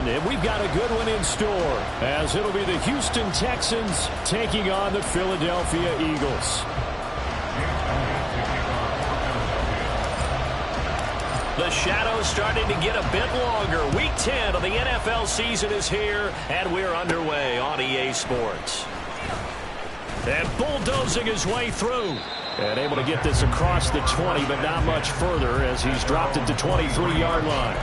And we've got a good one in store, as it'll be the Houston Texans taking on the Philadelphia Eagles. The shadow's starting to get a bit longer. Week 10 of the NFL season is here, and we're underway on EA Sports. And bulldozing his way through. And able to get this across the 20, but not much further as he's dropped it to 23-yard line.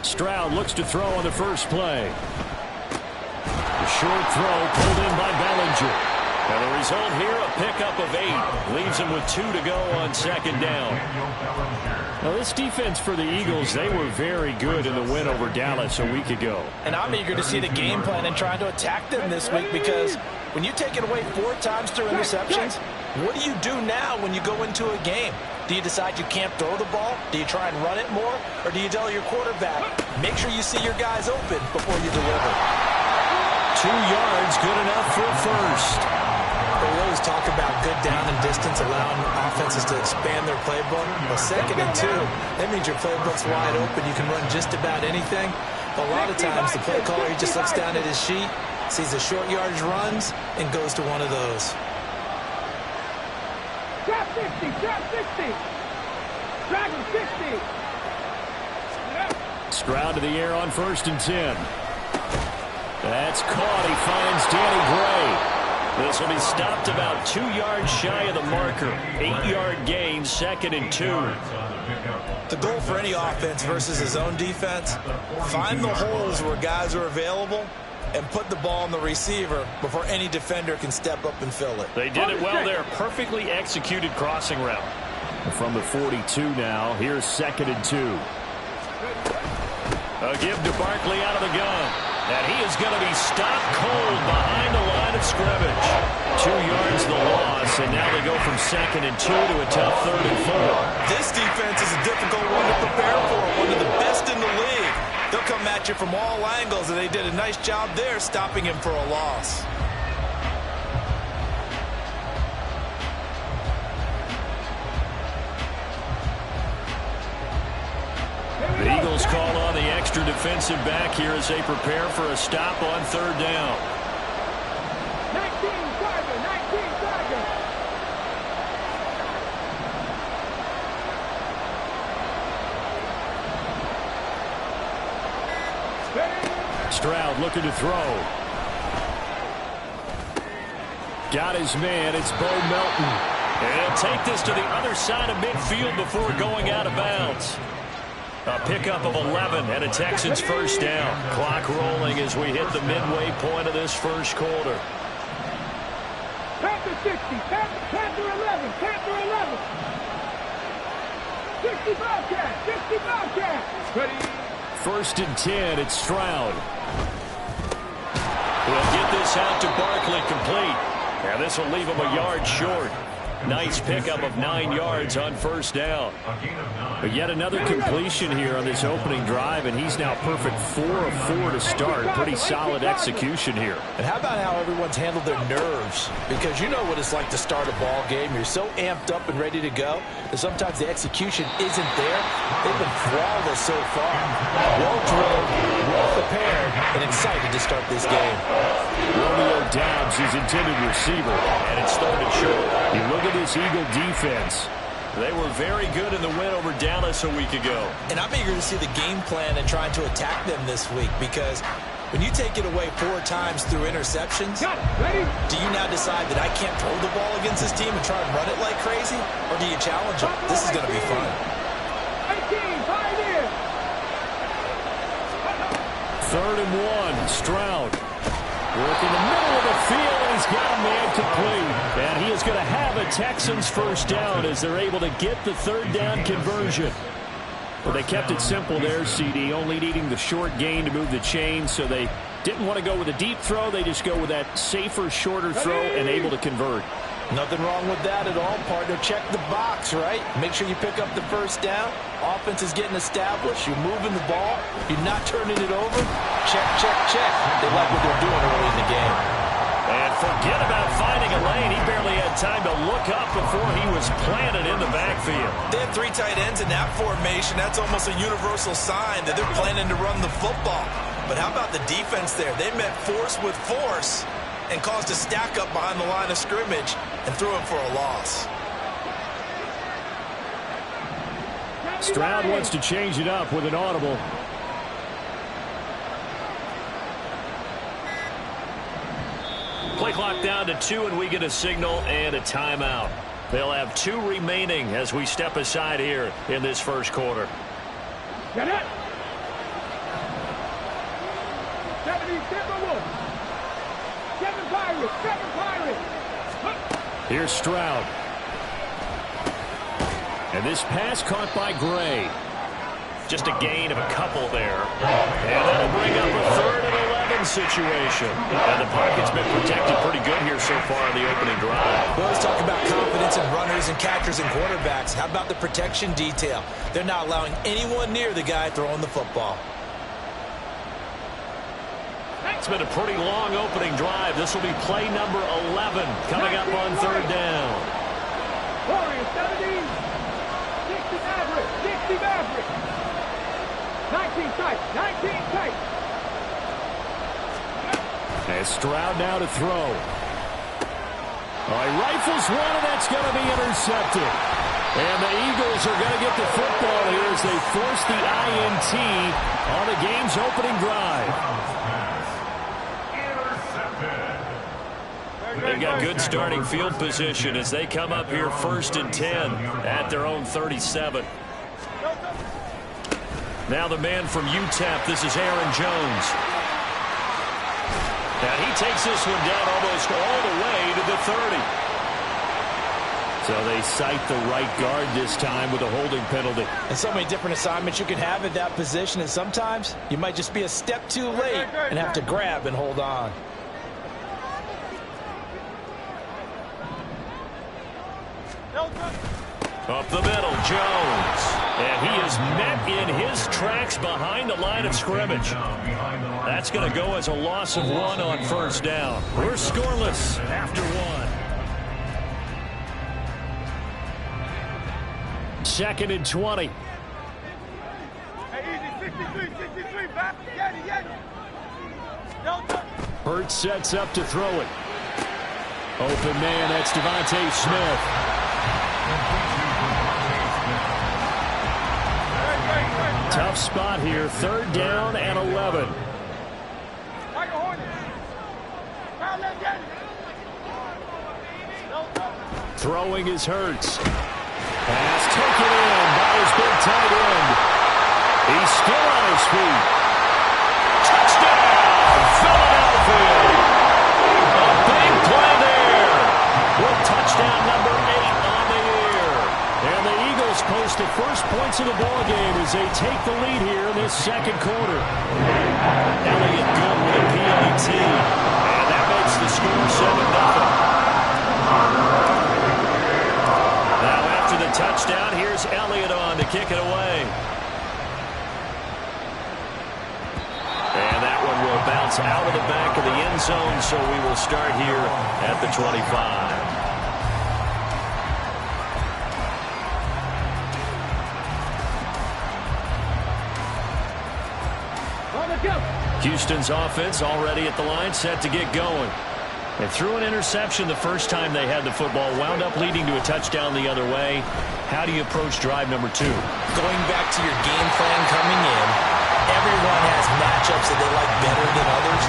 Stroud looks to throw on the first play. The short throw pulled in by Bellinger. And the result here, a pickup of 8. Leaves him with 2 to go on second down. Now this defense for the Eagles, they were very good in the win over Dallas a week ago. And I'm eager to see the game plan and trying to attack them this week, because when you take it away 4 times through interceptions, what do you do now when you go into a game? Do you decide you can't throw the ball? Do you try and run it more? Or do you tell your quarterback, make sure you see your guys open before you deliver? 2 yards, good enough for a first. We always talk about good down and distance, allowing offenses to expand their playbook. Well, 2nd and 2, that means your playbook's wide open. You can run just about anything. A lot of times the play caller, he just looks down at his sheet, sees the short yardage runs, and goes to one of those. Trap 50, trap 60. Dragon 60. Stroud to the air on 1st and 10. That's caught. He finds Danny Gray. This will be stopped about 2 yards shy of the marker. 8-yard gain, 2nd and 2. The goal for any offense versus his own defense, find the holes where guys are available and put the ball on the receiver before any defender can step up and fill it. They did it well there. Perfectly executed crossing route. From the 42 now, here's 2nd and 2. A give to Barkley out of the gun. And he is going to be stopped cold behind the line of scrimmage. 2 yards the loss, and now they go from 2nd and 2 to a tough 3rd and 4. This defense is a difficult one to prepare for, one of the best in the league. They'll come at you from all angles, and they did a nice job there stopping him for a loss. The Eagles call on the extra defensive back here as they prepare for a stop on 3rd down. 19 target, 19 target. Stroud looking to throw. Got his man. It's Bo Melton. And he'll take this to the other side of midfield before going out of bounds. A pickup of 11 and a Texans first down. Clock rolling as we hit the midway point of this first quarter. Panther 60, Panther 11, Panther 11. 60 Bobcat, 60 Bobcat. Ready. 1st and 10, it's Stroud. We'll get this out to Barkley, complete. And this will leave him a yard short. Nice pickup of 9 yards on 1st down. But yet another completion here on this opening drive, and he's now perfect 4 of 4 to start. Pretty solid execution here. And how about how everyone's handled their nerves? Because you know what it's like to start a ball game. You're so amped up and ready to go that sometimes the execution isn't there. They've been flawless so far. Well drilled, well prepared, and excited to start this game. Romeo Doubs, his intended receiver, and it's third and short. You look at this Eagle defense. They were very good in the win over Dallas a week ago. And I'm eager to see the game plan and trying to attack them this week, because when you take it away 4 times through interceptions, do you now decide that I can't throw the ball against this team and try and run it like crazy? Or do you challenge them? This is going to be fun. 3rd and 1, Stroud. Work in the middle of the field, and he's got a man complete. And he is going to have a Texans first down as they're able to get the 3rd down conversion. But they kept it simple there, CD, only needing the short gain to move the chain, so they didn't want to go with a deep throw. They just go with that safer, shorter throw and able to convert. Nothing wrong with that at all, partner. Check the box, right? Make sure you pick up the first down. Offense is getting established. You're moving the ball. You're not turning it over. Check, check, check. They like what they're doing early in the game. And forget about finding a lane. He barely had time to look up before he was planted in the backfield. They have 3 tight ends in that formation. That's almost a universal sign that they're planning to run the football. But how about the defense there? They met force with force and caused a stack up behind the line of scrimmage and threw him for a loss. Stroud wants to change it up with an audible. Play clock down to 2, and we get a signal and a timeout. They'll have 2 remaining as we step aside here in this first quarter. Get it. 7 Pirates. Here's Stroud. And this pass caught by Gray. Just a gain of a couple there. And that'll bring up a 3rd and 11 situation. And the pocket's been protected pretty good here so far on the opening drive. Well, let's talk about confidence in runners and catchers and quarterbacks. How about the protection detail? They're not allowing anyone near the guy throwing the football. It's been a pretty long opening drive. This will be play number 11 coming up on 3rd down. Warriors 17. 60 Maverick. 19 tight. And Stroud now to throw. He rifles one, and that's going to be intercepted. And the Eagles are going to get the football here as they force the INT on the game's opening drive. They've got good starting field position as they come up here 1st and 10 at their own 37. Now the man from UTEP, this is Aaron Jones. And he takes this one down almost all the way to the 30. So they cite the right guard this time with a holding penalty. And so many different assignments you can have at that position, and sometimes you might just be a step too late and have to grab and hold on. Up the middle, Jones. And he is met in his tracks behind the line of scrimmage. That's going to go as a loss of 1 on 1st down. We're scoreless after 1. 2nd and 20. Hurts sets up to throw it. Open man, that's Devontae Smith. Tough spot here, 3rd down and 11. Throwing is Hurts. Pass taken in by his big tight end. He's still on his feet. Touchdown, Philadelphia. A big play there. With touchdown number 8 on the year. And the Eagles post the first points of the ball game as they take the lead here in this 2nd quarter. Elliott good with a PAT. And that makes the score 7-0. Now after the touchdown, here's Elliott on to kick it away. And that one will bounce out of the back of the end zone, so we will start here at the 25. Houston's offense already at the line, set to get going. They threw an interception the first time they had the football, wound up leading to a touchdown the other way. How do you approach drive number 2? Going back to your game plan coming in, everyone has matchups that they like better than others.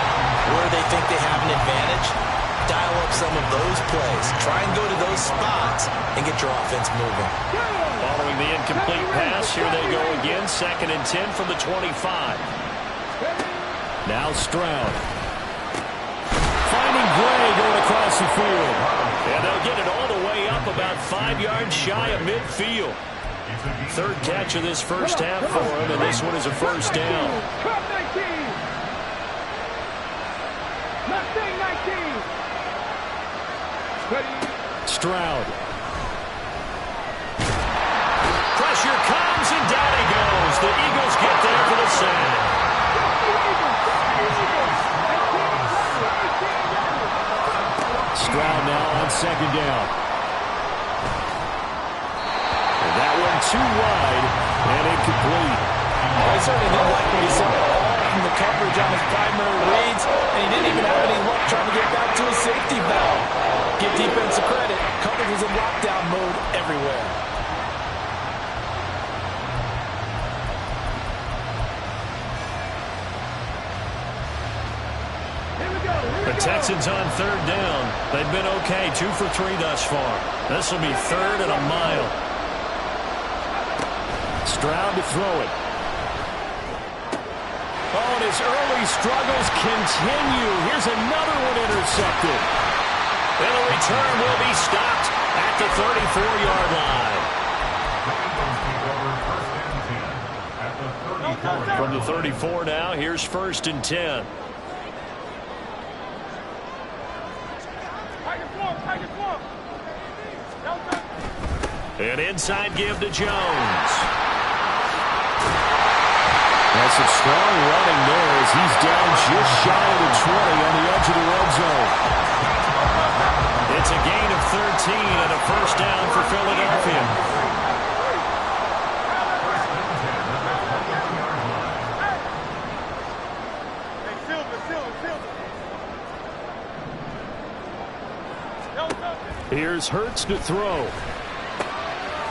Where they think they have an advantage, dial up some of those plays. Try and go to those spots and get your offense moving. Following the incomplete pass, here they go again. 2nd and 10 from the 25. Now Stroud. Finding Gray going across the field. And they'll get it all the way up about 5 yards shy of midfield. 3rd catch of this first half for him, and this one is a 1st down. Stroud. Pressure comes, and down he goes. The Eagles get there for the sack. Stroud now on second down. And that one too wide and incomplete. I certainly didn't like what he saw from the coverage on his primary reads, and he didn't even have any luck trying to get back to his safety valve. Give defensive credit. Coverage was in lockdown mode everywhere. The Texans on third down. They've been okay, 2 for 3 thus far. This will be 3rd and a mile. Stroud to throw it. Oh, and his early struggles continue. Here's another one intercepted. And the return will be stopped at the 34-yard line. From the 34 now, here's 1st and 10. An inside give to Jones. That's some strong running there as he's down just shy of the 20 on the edge of the red zone. It's a gain of 13 and a first down for Philadelphia. Here's Hurts to throw.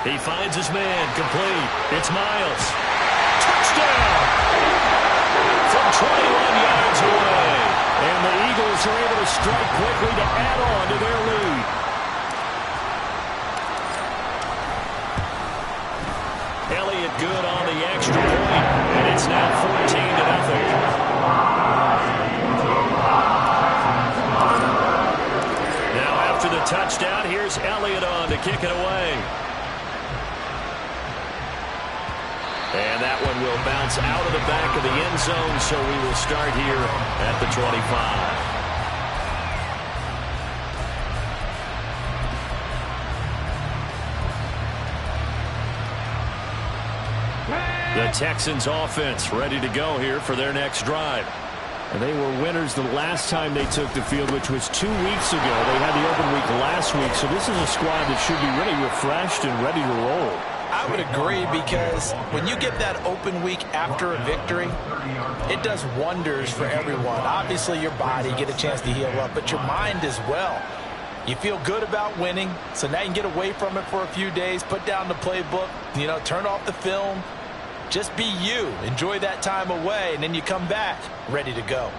He finds his man, complete. It's Miles. Touchdown! From 21 yards away. And the Eagles are able to strike quickly to add on to their lead. Elliott good on the extra point, and it's now 14-0. Now after the touchdown, here's Elliott on to kick it away. And that one will bounce out of the back of the end zone, so we will start here at the 25. The Texans offense ready to go here for their next drive. And they were winners the last time they took the field, which was 2 weeks ago. They had the open week last week, so this is a squad that should be really refreshed and ready to roll. I would agree, because when you get that open week after a victory, it does wonders for everyone. Obviously, your body, get a chance to heal up, but your mind as well. You feel good about winning, so now you can get away from it for a few days, put down the playbook, turn off the film. Just be you. Enjoy that time away, and then you come back ready to go.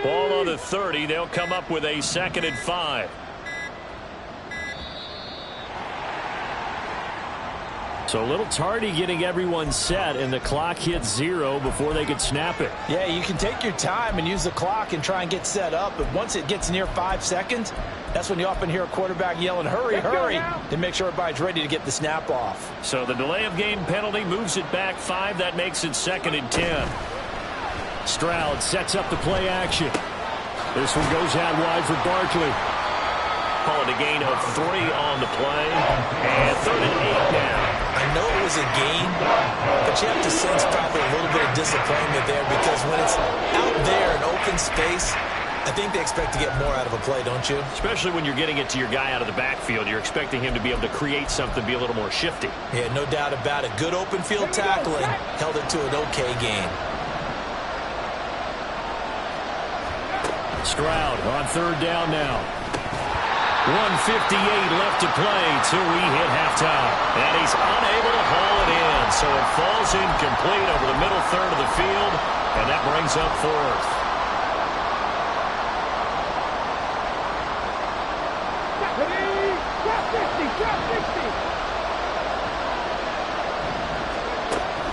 Ball on the 30. They'll come up with a 2nd and 5. So a little tardy getting everyone set, and the clock hits 0 before they could snap it. Yeah, you can take your time and use the clock and try and get set up, but once it gets near 5 seconds, that's when you often hear a quarterback yelling, hurry, hurry, to make sure everybody's ready to get the snap off. So the delay of game penalty moves it back 5. That makes it 2nd and 10. Stroud sets up the play action. This one goes out wide for Barkley. Call it a gain of 3 on the play. And 3rd and 8 now. I know it was a gain, but you have to sense probably a little bit of disappointment there, because when it's out there in open space, I think they expect to get more out of a play, don't you? Especially when you're getting it to your guy out of the backfield. You're expecting him to be able to create something, be a little more shifty. Yeah, no doubt about it. Good open field tackling held it to an okay gain. Stroud on 3rd down now. 1:58 left to play till we hit halftime. And he's unable to haul it in. So it falls incomplete over the middle third of the field. And that brings up 4th.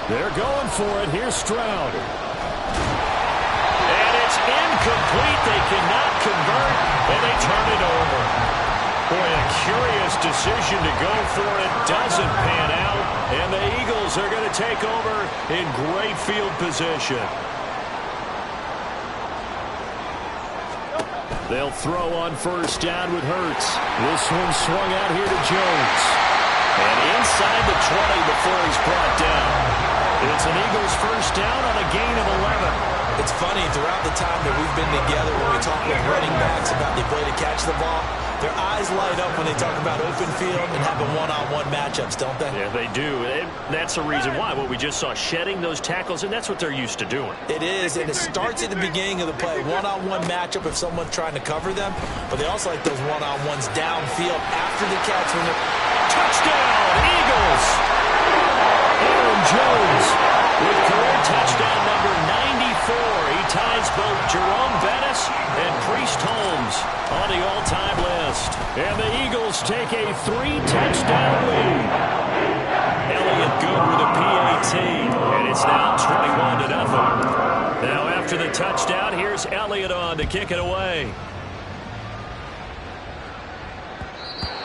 They're going for it. Here's Stroud. And it's incomplete. They cannot convert, and they turn it over. Boy, a curious decision to go for it. Doesn't pan out. And the Eagles are going to take over in great field position. They'll throw on first down with Hurts. This one swung out here to Jones. And inside the 20 before he's brought down. It's an Eagles first down on a gain of 11. It's funny, throughout the time that we've been together, when we talk with running backs about the ability to catch the ball, their eyes light up when they talk about open field and having one-on-one matchups, don't they? Yeah, they do. That's the reason why. What we just saw, shedding those tackles, and that's what they're used to doing. It is, and it starts at the beginning of the play. One-on-one matchup if someone's trying to cover them, but they also like those one-on-ones downfield after the catch. When touchdown, Eagles! Aaron Jones with career touchdown number 94. He ties both Jerome Bettis and Priest Holmes on the all-time list. And the Eagles take a 3-touchdown lead. Elliott good with a PAT, and it's now 21-0. Now after the touchdown, here's Elliott on to kick it away.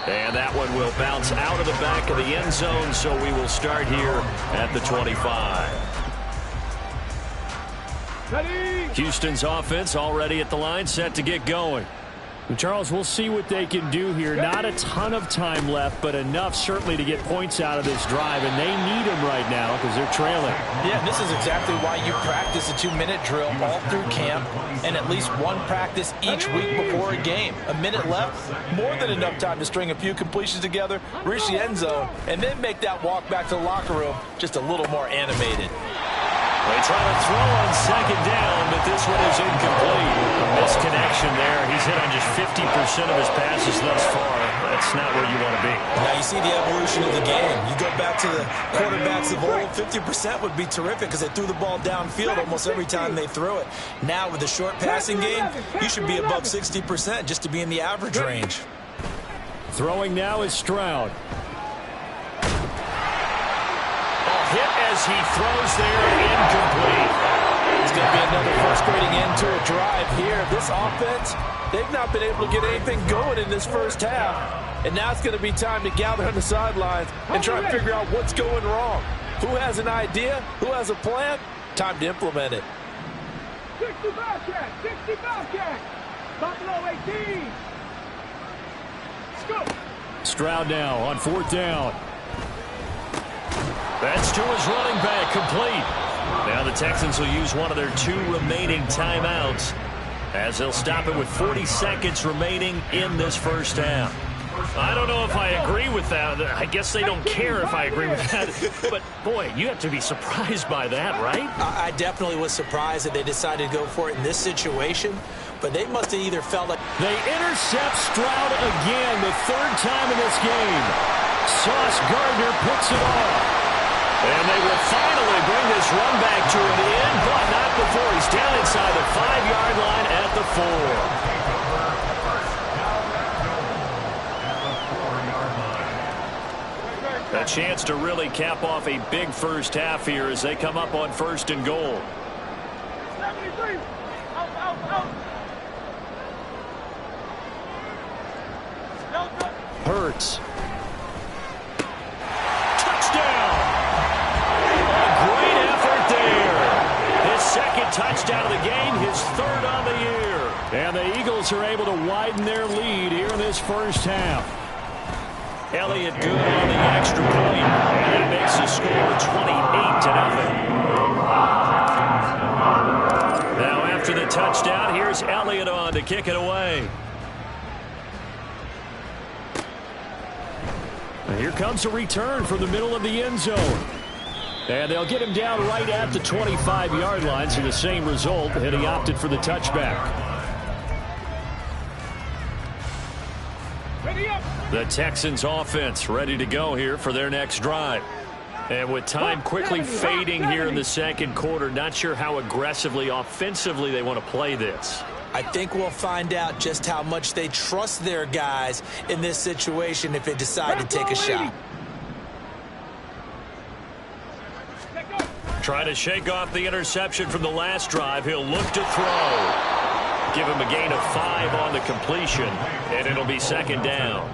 And that one will bounce out of the back of the end zone, so we will start here at the 25. Houston's offense already at the line, set to get going. Charles, we'll see what they can do here. Not a ton of time left, but enough certainly to get points out of this drive, and they need them right now because they're trailing. Yeah, this is exactly why you practice a 2-minute drill all through camp and at least one practice each week before a game. A minute left, more than enough time to string a few completions together, reach the end zone, and then make that walk back to the locker room just a little more animated. They try to throw on second down, but this one is incomplete. A misconnection there. He's hit on just 50% of his passes thus far. That's not where you want to be. Now you see the evolution of the game. You go back to the quarterbacks of old, 50% would be terrific because they threw the ball downfield almost every time they threw it. Now with the short passing game, you should be above 60% just to be in the average range. Throwing now is Stroud. Hit as he throws there, incomplete. It's going to be another frustrating end to a drive here. This offense, they've not been able to get anything going in this first half. And now it's going to be time to gather on the sidelines and try to figure out what's going wrong. Who has an idea? Who has a plan? Time to implement it. 60 Bobcat, 60 Bobcat. Buffalo 18. Let's go. Stroud now on fourth down. That's to his running back, complete. Now the Texans will use one of their 2 remaining timeouts as they'll stop it with 40 seconds remaining in this first half. I don't know if I agree with that. I guess they don't care if I agree with that. But, boy, you have to be surprised by that, right? I definitely was surprised that they decided to go for it in this situation. But they must have either felt like... They intercept Stroud again, the 3rd time in this game. Sauce Gardner picks it off. And they will finally bring this run back to an end, but not before he's down inside the 5-yard line at the 4. A chance to really cap off a big first half here as they come up on 1st and goal. 73. Out. Hurts. Second touchdown of the game, his 3rd on the year. And the Eagles are able to widen their lead here in this first half. Elliott good on the extra point, and that makes the score 28-0. Now after the touchdown, here's Elliott on to kick it away. And here comes a return from the middle of the end zone. And they'll get him down right at the 25-yard line, so the same result, and he opted for the touchback. The Texans offense ready to go here for their next drive. And with time quickly fading here in the second quarter, not sure how aggressively, offensively they want to play this. I think we'll find out just how much they trust their guys in this situation if they decide to take a shot. Trying to shake off the interception from the last drive. He'll look to throw. Give him a gain of 5 on the completion, and it'll be second down.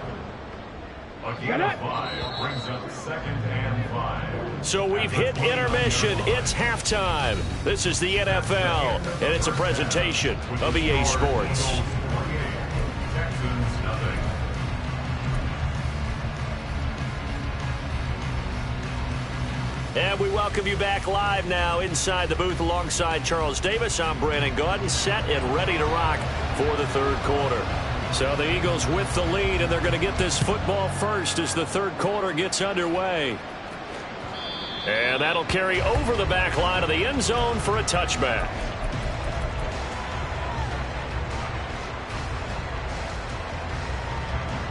A gain of 5 brings up second and 5. So we've hit intermission. It's halftime. This is the NFL, and it's a presentation of EA Sports. And we welcome you back live now inside the booth alongside Charles Davis. I'm Brandon Gaudin, set and ready to rock for the third quarter. So the Eagles with the lead, and they're going to get this football first as the third quarter gets underway. And that'll carry over the back line of the end zone for a touchback.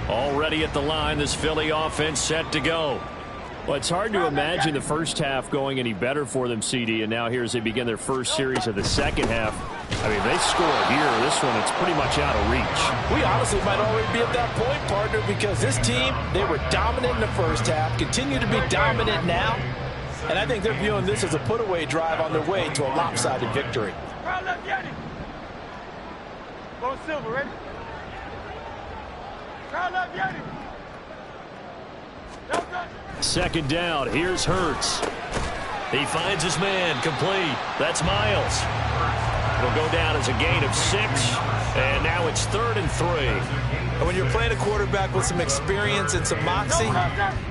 Already at the line, this Philly offense set to go. Well, it's hard to imagine the first half going any better for them, CD, and now here as they begin their first series of the second half. I mean, they score here. This one, it's pretty much out of reach. We honestly might already be at that point, partner, because this team, they were dominant in the first half, continue to be dominant now, and I think they're viewing this as a put-away drive on their way to a lopsided victory. Go Silver, ready? Crowd left, Yanni. Second down. Here's Hurts. He finds his man, complete. That's Miles. It'll go down as a gain of 6, and now it's 3rd and 3. And when you're playing a quarterback with some experience and some moxie,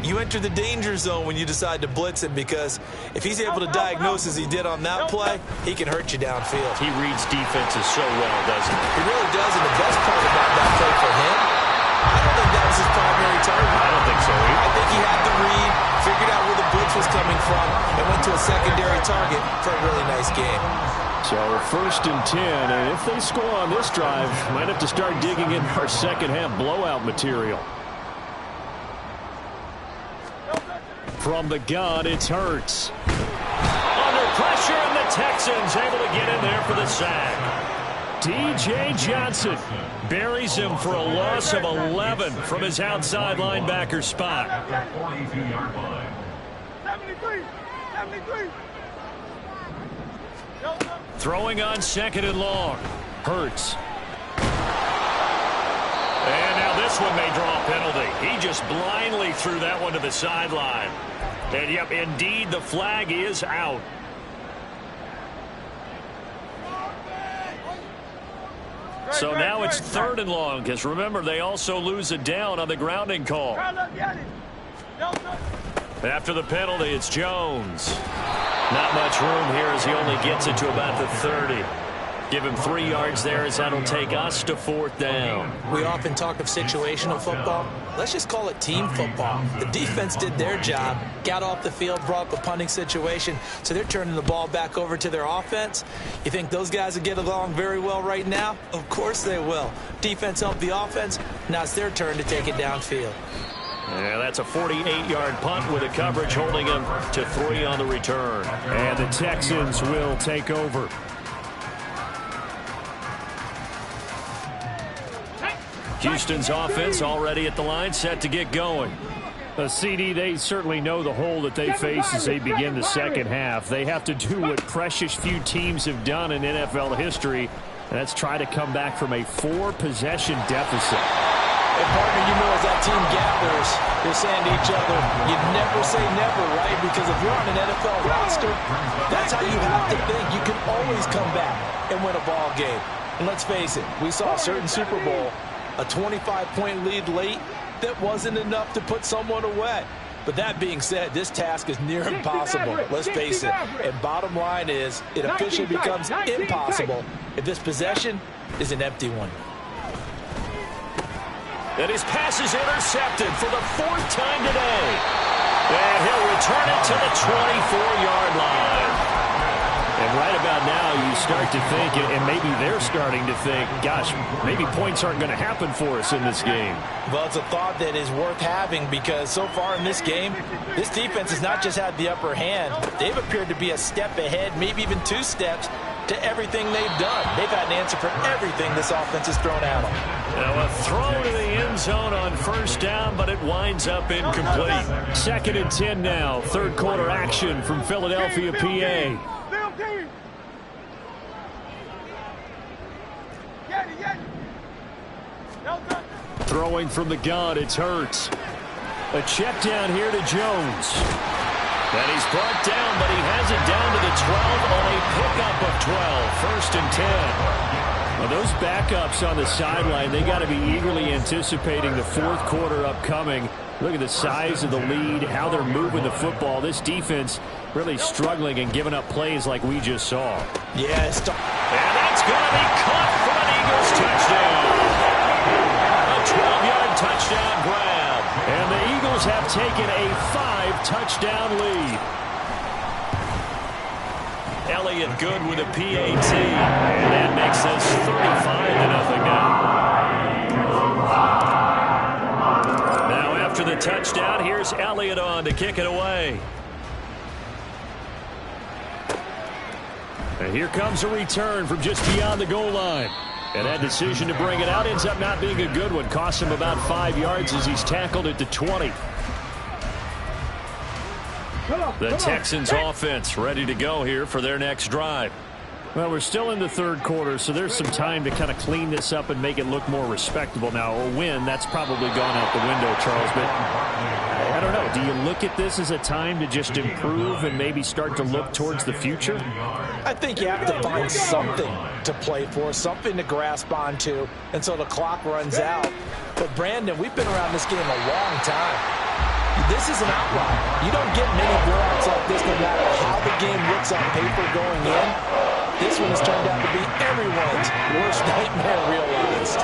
you enter the danger zone when you decide to blitz him, because if he's able to diagnose as he did on that play, he can hurt you downfield. He reads defenses so well, doesn't he? He really does, and the best part about that play for him, I don't think that was his primary target. I don't think so either. I think he had the read, figured out where the blitz was coming from, and went to a secondary target for a really nice game. So 1st and 10, and if they score on this drive, might have to start digging in our second half blowout material. From the gun, it's Hurts. Under pressure, and the Texans able to get in there for the sack. DJ Johnson buries him for a loss of 11 from his outside linebacker spot. 42-yard line. 73. Throwing on 2nd and long. Hurts. And now this one may draw a penalty. He just blindly threw that one to the sideline. And yep, indeed, the flag is out. So now it's 3rd and long, because remember, they also lose a down on the grounding call. After the penalty, it's Jones. Not much room here as he only gets it to about the 30. Give him 3 yards there as that'll take us to 4th down. We often talk of situational football. Let's just call it team football. The defense did their job, got off the field, brought up a punting situation, so they're turning the ball back over to their offense. You think those guys will get along very well right now? Of course they will. Defense helped the offense. Now it's their turn to take it downfield. Yeah, that's a 48-yard punt with a coverage holding him to 3 on the return. And the Texans will take over. Houston's offense already at the line, set to get going. CD, they certainly know the hole that they face as they begin the second half. They have to do what precious few teams have done in NFL history, and that's try to come back from a 4-possession deficit. And partner, you know, as that team gathers, they're saying to each other, you never say never, right? Because if you're on an NFL roster, that's how you have to think. You can always come back and win a ball game. And let's face it, we saw a certain Super Bowl, a 25-point lead late, that wasn't enough to put someone away. But that being said, this task is near impossible. Let's face it. And bottom line is, it officially becomes impossible if this possession is an empty one. And his pass is intercepted for the 4th time today. And he'll return it to the 24-yard line. And right about now, you start to think, and maybe they're starting to think, gosh, maybe points aren't going to happen for us in this game. Well, it's a thought that is worth having, because so far in this game, this defense has not just had the upper hand. They've appeared to be a step ahead, maybe even 2 steps, to everything they've done. They've had an answer for everything this offense has thrown at them. Now a throw to the end zone on 1st down, but it winds up incomplete. 2nd and 10 now. 3rd quarter action from Philadelphia, PA. Throwing from the gun, it's Hurts. A check down here to Jones. And he's brought down, but he has it down to the 12 on a pickup of 12. First and 10. Well, those backups on the sideline, they got to be eagerly anticipating the fourth quarter upcoming. Look at the size of the lead, how they're moving the football. This defense really struggling and giving up plays like we just saw. Yes. And that's going to be caught for an Eagles touchdown. A 12-yard touchdown grab. And the Eagles have taken a 5-touchdown lead. Elliott good with a PAT. And that makes this 35-0 now. Now after the touchdown, here's Elliott on to kick it away. And here comes a return from just beyond the goal line. And that decision to bring it out ends up not being a good one. Costs him about 5 yards as he's tackled at the 20. The Texans offense ready to go here for their next drive. Well, we're still in the third quarter, so there's some time to kind of clean this up and make it look more respectable. Now, a win, that's probably gone out the window, Charles, but I don't know. Do you look at this as a time to just improve and maybe start to look towards the future? I think you have to find something to play for, something to grasp onto until the clock runs out. But, Brandon, we've been around this game a long time. This is an outlier. You don't get many blowouts like this no matter how the game looks on paper going in. This one has turned out to be everyone's worst nightmare realized.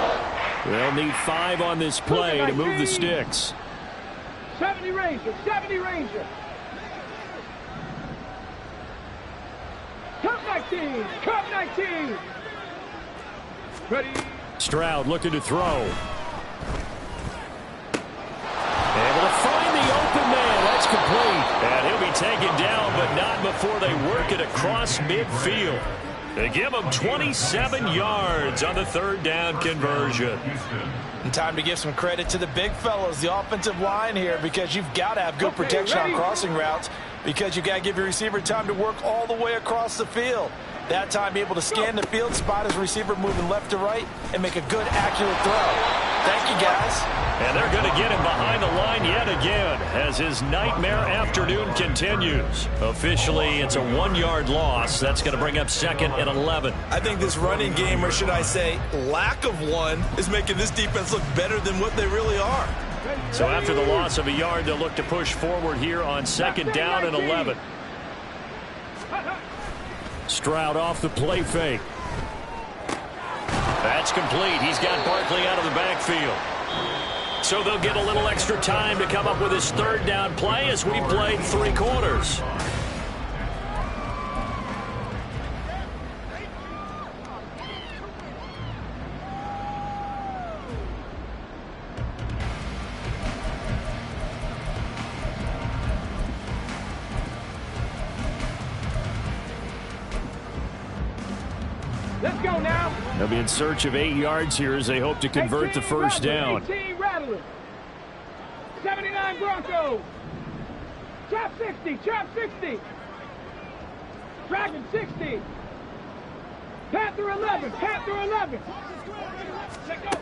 They'll need 5 on this play to move the sticks. 70 Ranger, 70 Ranger. Cup 19, Cup 19. Ready. Stroud looking to throw. Able to find the open man. That's complete. And he'll be taken down, but not before they work it across midfield. They give him 27 yards on the third down conversion. And time to give some credit to the big fellows, the offensive line here, because you've got to have good protection on crossing routes, because you've got to give your receiver time to work all the way across the field. That time, be able to scan the field, spot his receiver moving left to right, and make a good, accurate throw. Thank you, guys. And they're going to get him behind the line yet again as his nightmare afternoon continues. Officially, it's a 1-yard loss. That's going to bring up second and 11. I think this running game, or should I say lack of one, is making this defense look better than what they really are. So after the loss of a yard, they'll look to push forward here on second down and 11. Stroud off the play fake. That's complete. He's got Barkley out of the backfield. So they'll get a little extra time to come up with his third down play as we played 3 quarters. Let's go now. They'll be in search of 8 yards here as they hope to convert the first down. 18 Rattler. 79 Broncos. Chop 60, chop 60. Dragon 60. Panther 11, Panther 11. Let go.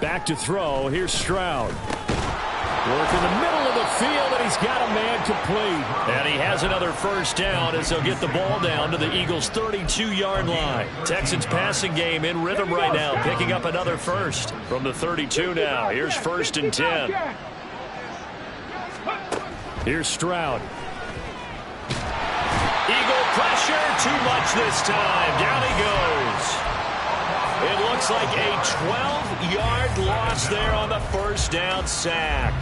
Back to throw. Here's Stroud. Work in the middle of the field, and he's got a man complete. And he has another first down as they'll get the ball down to the Eagles' 32-yard line. Texans passing game in rhythm right now, picking up another first from the 32 now. Here's first and 10. Here's Stroud. Eagle pressure, too much this time. Down he goes. It looks like a 12-yard loss there on the first down sack.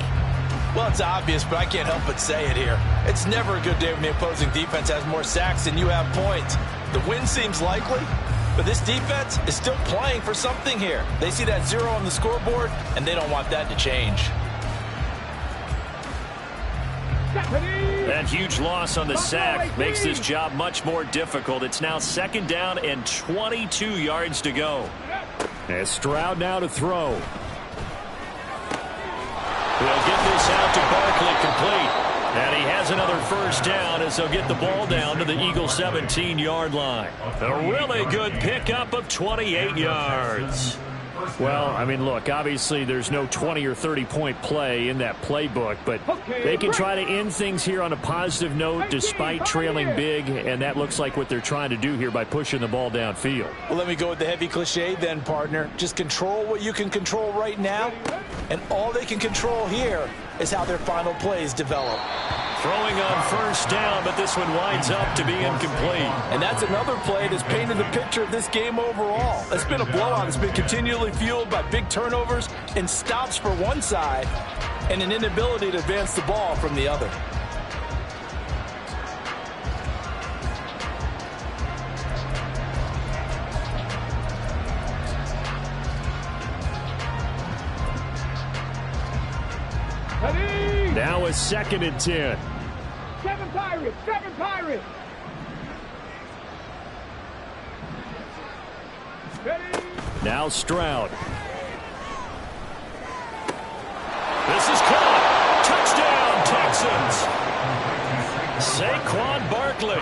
Well, it's obvious, but I can't help but say it here. It's never a good day when the opposing defense has more sacks than you have points. The win seems likely, but this defense is still playing for something here. They see that 0 on the scoreboard, and they don't want that to change. That huge loss on the sack makes this job much more difficult. It's now second down and 22 yards to go. And Stroud now to throw. They'll get this out to Barkley complete. And he has another first down as they'll get the ball down to the Eagles' 17-yard line. A really good pickup of 28 yards. Well, I mean, look, obviously there's no 20 or 30-point play in that playbook, but they can try to end things here on a positive note despite trailing big, and that looks like what they're trying to do here by pushing the ball downfield. Well, let me go with the heavy cliche then, partner. Just control what you can control right now, and all they can control here is how their final plays develop. Throwing on first down, but this one winds up to be incomplete. And that's another play that's painted the picture of this game overall. It's been a blowout. It's been continually fueled by big turnovers and stops for one side and an inability to advance the ball from the other. Now a 2nd and 10. 7 Pirates, 7 Pirates. Ready. Now Stroud. This is caught. Touchdown, Texans. Saquon Barkley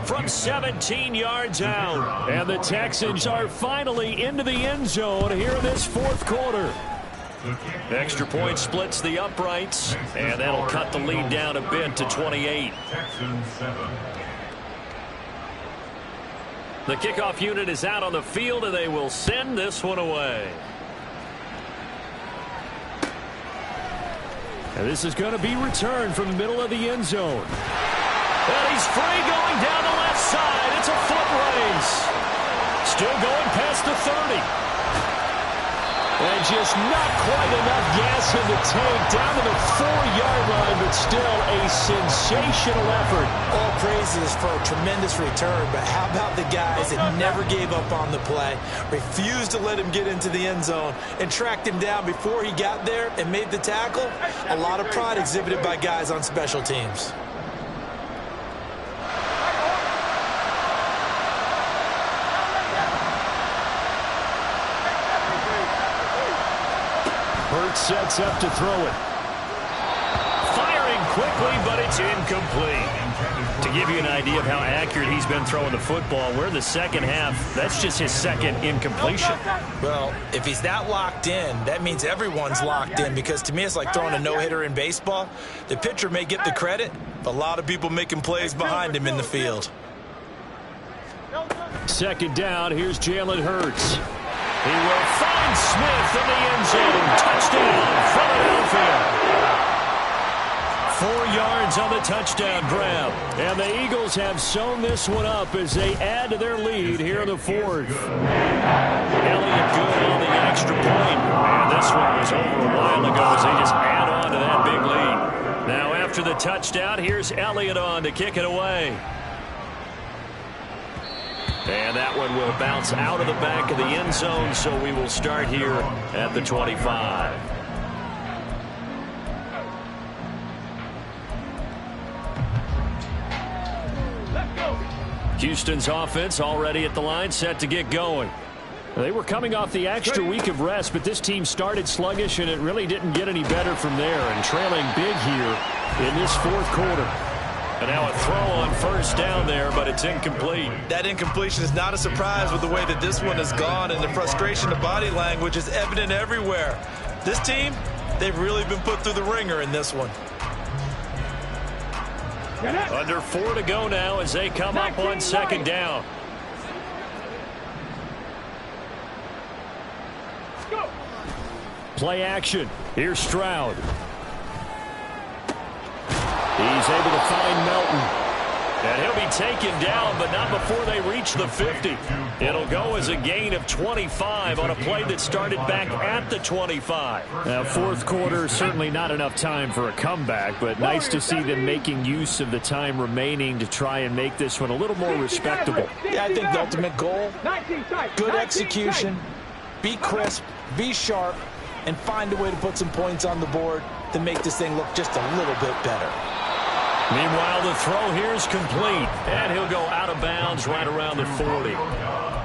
from 17 yards out. And the Texans are finally into the end zone here in this 4th quarter. Extra point splits the uprights, and that'll cut the lead down a bit to 28. The kickoff unit is out on the field, and they will send this one away. And this is going to be returned from the middle of the end zone. And he's free going down the left side. It's a foot race. Still going past the 30. And just not quite enough gas in the tank, down to the 4-yard line, but still a sensational effort. All praises for a tremendous return, but how about the guys that never gave up on the play, refused to let him get into the end zone, and tracked him down before he got there and made the tackle? A lot of pride exhibited by guys on special teams. Hurts sets up to throw it. Firing quickly, but it's incomplete. To give you an idea of how accurate he's been throwing the football, we're in the second half. That's just his 2nd incompletion. Well, if he's that locked in, that means everyone's locked in, because to me it's like throwing a no-hitter in baseball. The pitcher may get the credit, but a lot of people making plays behind him in the field. 2nd down, here's Jalen Hurts. He will find Smith in the end zone. Touchdown, Philadelphia. 4 yards on the touchdown grab. And the Eagles have sewn this one up as they add to their lead here in the 4th. Elliott good on the extra point. And this one was over a while ago as they just add on to that big lead. Now after the touchdown, here's Elliott on to kick it away. And that one will bounce out of the back of the end zone, so we will start here at the 25. Houston's offense already at the line, set to get going. They were coming off the extra week of rest, but this team started sluggish, and it really didn't get any better from there, and trailing big here in this 4th quarter. And now a throw on first down there, but it's incomplete. That incompletion is not a surprise with the way that this one has gone, and the frustration of body language is evident everywhere. This team, they've really been put through the ringer in this one. Under 4 to go now as they come up on 2nd down. Play action. Here's Stroud. He's able to find Melton. And he'll be taken down, but not before they reach the 50. It'll go as a gain of 25 on a play that started back at the 25. Now, 4th quarter, certainly not enough time for a comeback, but nice to see them making use of the time remaining to try and make this one a little more respectable. Yeah, I think the ultimate goal, good execution, be crisp, be sharp, and find a way to put some points on the board to make this thing look just a little bit better. Meanwhile, the throw here is complete, and he'll go out of bounds right around the 40.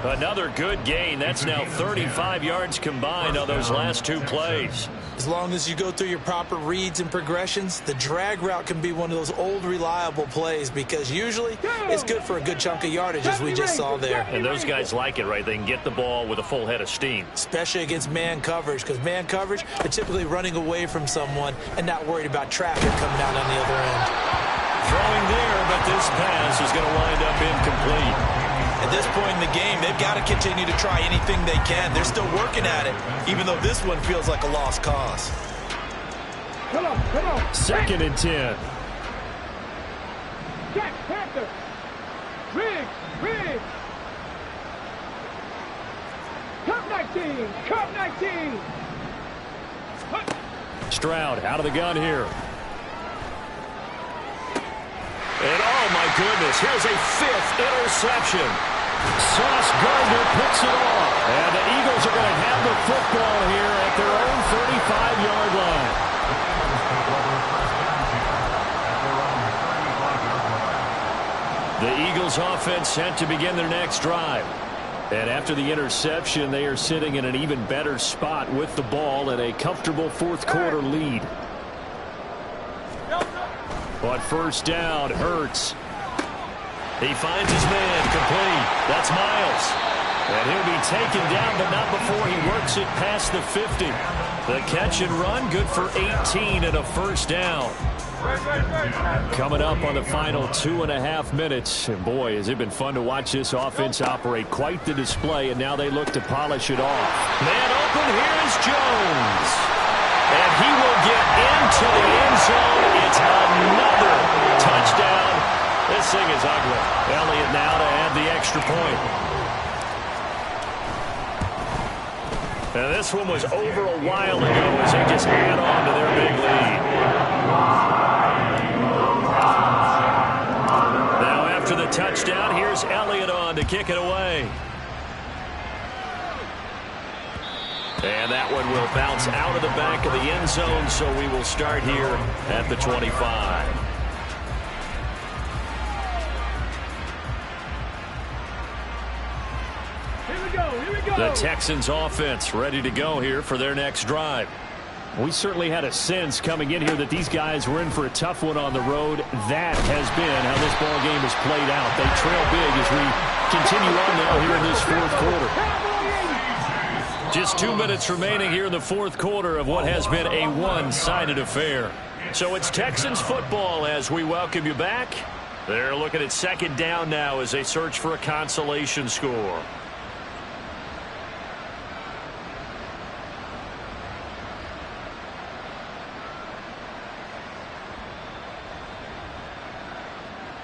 Another good gain. That's now 35 yards combined on those last two plays. As long as you go through your proper reads and progressions, the drag route can be one of those old reliable plays because usually it's good for a good chunk of yardage as we just saw there. And those guys like it, right? They can get the ball with a full head of steam. Especially against man coverage, because man coverage, they're typically running away from someone and not worried about traffic coming out on the other end. Throwing there, but this pass is going to wind up incomplete. At this point in the game, they've got to continue to try anything they can. They're still working at it, even though this one feels like a lost cause. Come on. 2nd and 10. Jack Panther. Riggs. Cup 19. Stroud out of the gun here. And oh my goodness, here's a 5th interception. Sauce Gardner picks it off. And the Eagles are going to have the football here at their own 35-yard line. The Eagles offense set to begin their next drive. And after the interception, they are sitting in an even better spot with the ball and a comfortable fourth quarter lead. On first down, Hurts. He finds his man, complete. That's Miles. And he'll be taken down, but not before he works it past the 50. The catch and run, good for 18 and a first down. Coming up on the final 2.5 minutes. And boy, has it been fun to watch this offense operate. Quite the display, and now they look to polish it off. Man open, here is Jones. And he will get into the end zone. It's another touchdown. This thing is ugly. Elliott now to add the extra point. And this one was over a while ago as they just add on to their big lead. Now after the touchdown, here's Elliott on to kick it away. And that one will bounce out of the back of the end zone, so we will start here at the 25. Here we go. The Texans offense ready to go here for their next drive. We certainly had a sense coming in here that these guys were in for a tough one on the road. That has been how this ball game has played out. They trail big as we continue on now here in this fourth quarter. Just 2 minutes remaining here in the fourth quarter of what has been a one-sided affair. So it's Texans football as we welcome you back. They're looking at second down now as they search for a consolation score.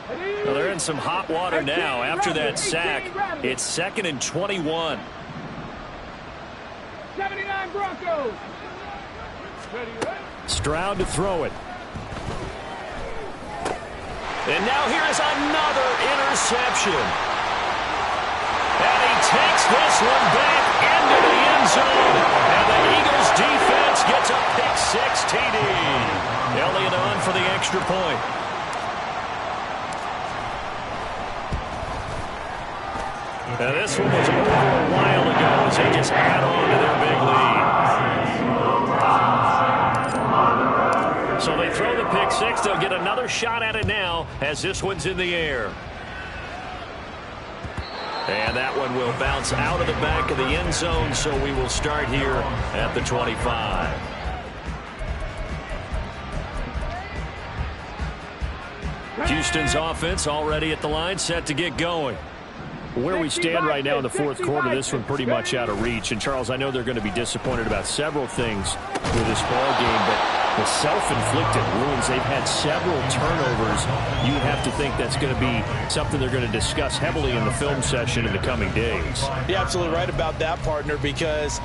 Well, they're in some hot water now after that sack. It's 2nd and 21. 79 Broncos. Stroud to throw it. And now here is another interception. And he takes this one back into the end zone. And the Eagles defense gets a pick-6 TD. Elliott on for the extra point. Now this one was over a while ago as they just add on to their big lead. So they throw the pick-6. They'll get another shot at it now as this one's in the air. And that one will bounce out of the back of the end zone, so we will start here at the 25. Houston's offense already at the line, set to get going. Where we stand right now in the fourth quarter, this one pretty much out of reach. And, Charles, I know they're going to be disappointed about several things with this ball game, but the self-inflicted wounds, they've had several turnovers. You have to think that's going to be something they're going to discuss heavily in the film session in the coming days. You're absolutely right about that, partner, because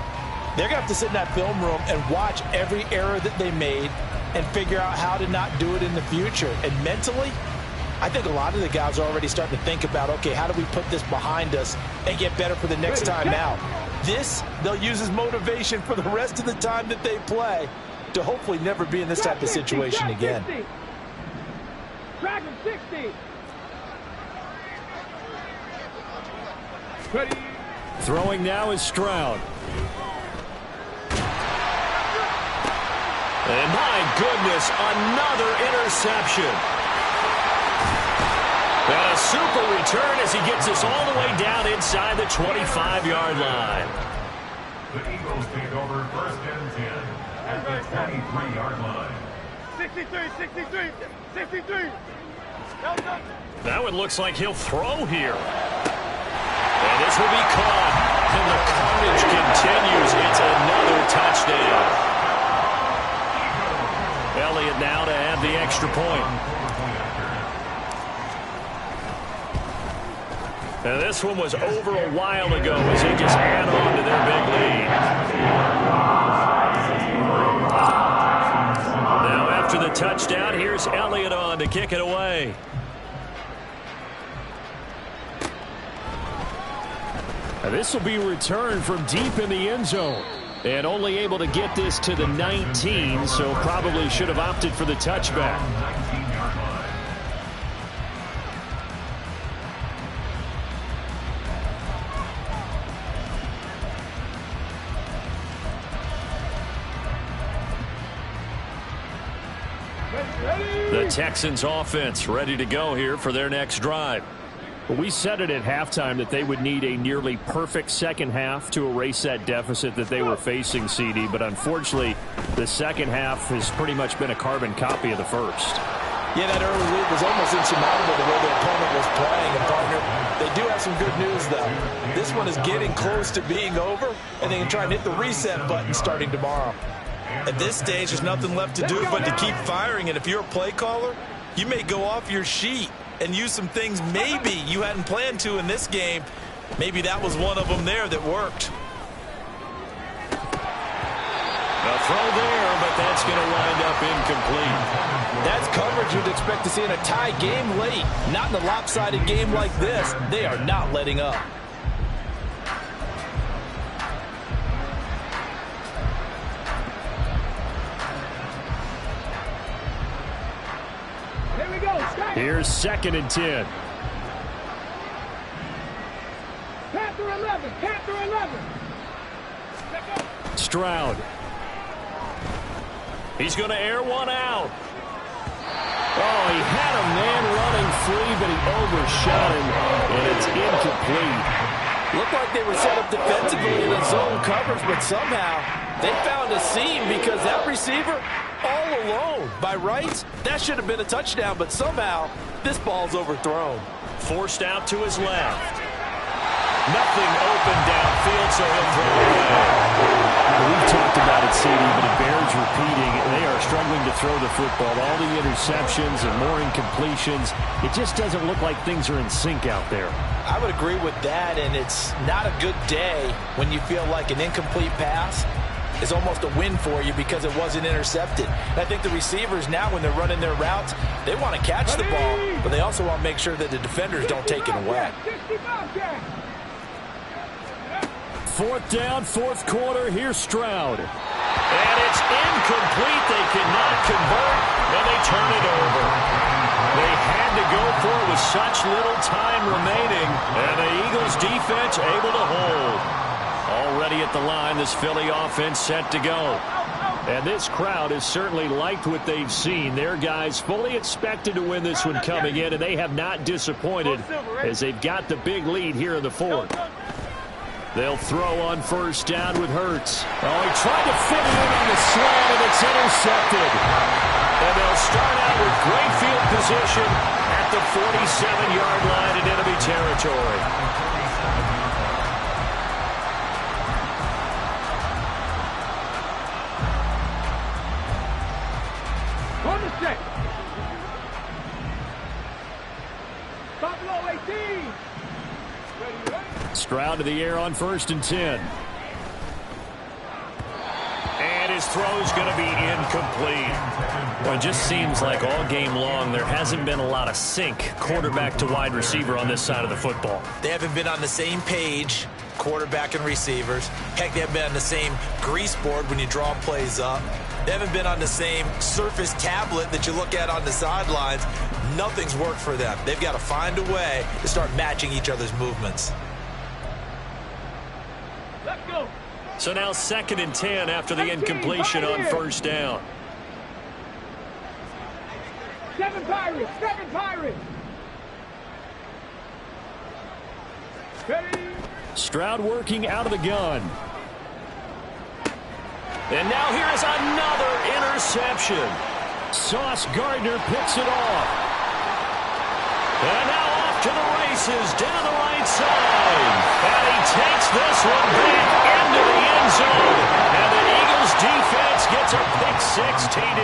they're going to have to sit in that film room and watch every error that they made and figure out how to not do it in the future. And mentally, I think a lot of the guys are already starting to think about, okay, how do we put this behind us and get better for the next time out? This, they'll use as motivation for the rest of the time that they play to hopefully never be in this type of situation again. Dragon 60. Ready. Throwing now is Stroud. And my goodness, another interception. And a super return as he gets us all the way down inside the 25-yard line. The Eagles take over 1st and 10 at the 23-yard line. 63. That one looks like he'll throw here. And this will be caught. And the carnage continues. It's another touchdown. Elliott now to add the extra point. Now this one was over a while ago as they just add on to their big lead. Now after the touchdown, here's Elliott on to kick it away. Now this will be returned from deep in the end zone. And only able to get this to the 19, so probably should have opted for the touchback. The Texans offense ready to go here for their next drive. We said it at halftime that they would need a nearly perfect second half to erase that deficit that they were facing, CD. But unfortunately, the second half has pretty much been a carbon copy of the first. Yeah, that early lead was almost insurmountable the way their opponent was playing. And, partner, they do have some good news, though. This one is getting close to being over, and they can try and hit the reset button starting tomorrow. At this stage, there's nothing left to do but to keep firing. And if you're a play caller, you may go off your sheet and use some things maybe you hadn't planned to in this game. Maybe that was one of them there that worked. A throw there, but that's going to wind up incomplete. That's coverage you'd expect to see in a tie game late. Not in a lopsided game like this. They are not letting up. Here's 2nd and 10. Panther 11. Stroud. He's going to air one out. Oh, he had a man running free, but he overshot him, and it's incomplete. Looked like they were set up defensively in a zone coverage, but somehow they found a seam because that receiver all alone. By rights, that should have been a touchdown, but somehow this ball's overthrown. Forced out to his left. Nothing open downfield, so he'll throw it away. We've talked about it, CD, but it bears repeating. They are struggling to throw the football. All the interceptions and more incompletions. It just doesn't look like things are in sync out there. I would agree with that, and it's not a good day when you feel like an incomplete pass is almost a win for you because it wasn't intercepted. And I think the receivers now, when they're running their routes, they want to catch the ball, but they also want to make sure that the defenders don't take it away. 4th down, 4th quarter. Here's Stroud. And it's incomplete. They cannot convert, and they turn it over. They had to go for it with such little time remaining, and the Eagles defense able to hold. Already at the line, this Philly offense set to go. And this crowd has certainly liked what they've seen. Their guys fully expected to win this one coming in, and they have not disappointed as they've got the big lead here in the 4th. They'll throw on 1st down with Hurts. Oh, he tried to fit it in on the slant, and it's intercepted. And they'll start out with great field position at the 47-yard line in enemy territory. On the set. Buffalo 18. Ready. Stroud to the air on 1st and 10. And his throw's going to be incomplete. Well, it just seems like all game long there hasn't been a lot of sync quarterback to wide receiver on this side of the football. They haven't been on the same page, quarterback and receivers. Heck, they haven't been on the same grease board when you draw plays up. They haven't been on the same surface tablet that you look at on the sidelines. Nothing's worked for them. They've got to find a way to start matching each other's movements. So now 2nd and 10 after the incompletion on first down. 7 Pirates, 7 Pirates. Ready. Stroud working out of the gun. And now here is another interception. Sauce Gardner picks it off. And now off to the races down the right side. And he takes this one back into the end zone. And the Eagles defense gets a pick-6 TD.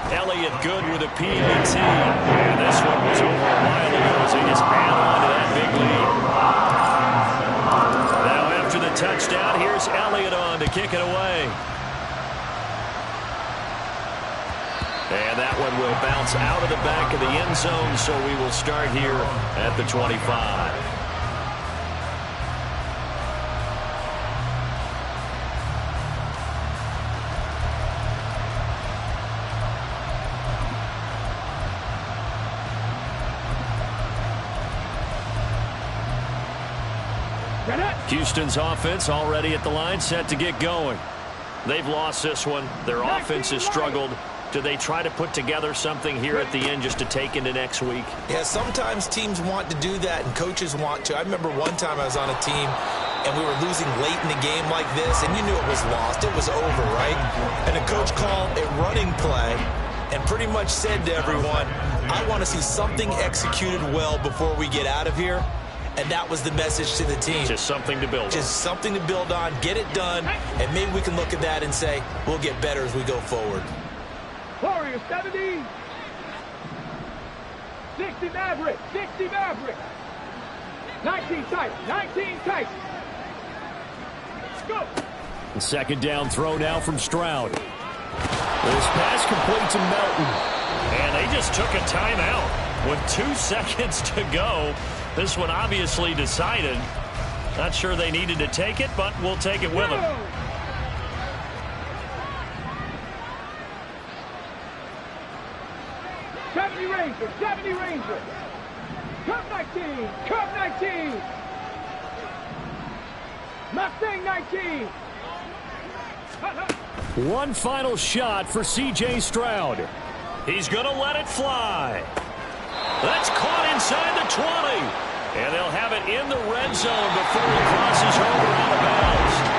Elliott good with a PAT. And this one was over a while ago as they just add on to that big lead. Now after the touchdown, here's Elliott on to kick it away. And that one will bounce out of the back of the end zone, so we will start here at the 25. Houston's offense already at the line, set to get going. They've lost this one. Their offense has struggled. Do they try to put together something here at the end just to take into next week? Yeah, sometimes teams want to do that and coaches want to. I remember one time I was on a team and we were losing late in the game like this, and you knew it was lost. It was over, right? And the coach called a running play and pretty much said to everyone, I want to see something executed well before we get out of here. And that was the message to the team. Just something to build on. Just something to build on, get it done, and maybe we can look at that and say, we'll get better as we go forward. Warriors 70. 60 Maverick, 60 Maverick. 19 tight, 19 tight. Let's go. The 2nd down throw now from Stroud. This pass complete to Melton. And they just took a timeout with 2 seconds to go. This one obviously decided. Not sure they needed to take it, but we'll take it with them. 70 Rangers, 70 Rangers. Cup 19, Cup 19. Mustang 19. One final shot for C.J. Stroud. He's going to let it fly. That's caught inside the 20. And they'll have it in the red zone before he crosses over out of bounds.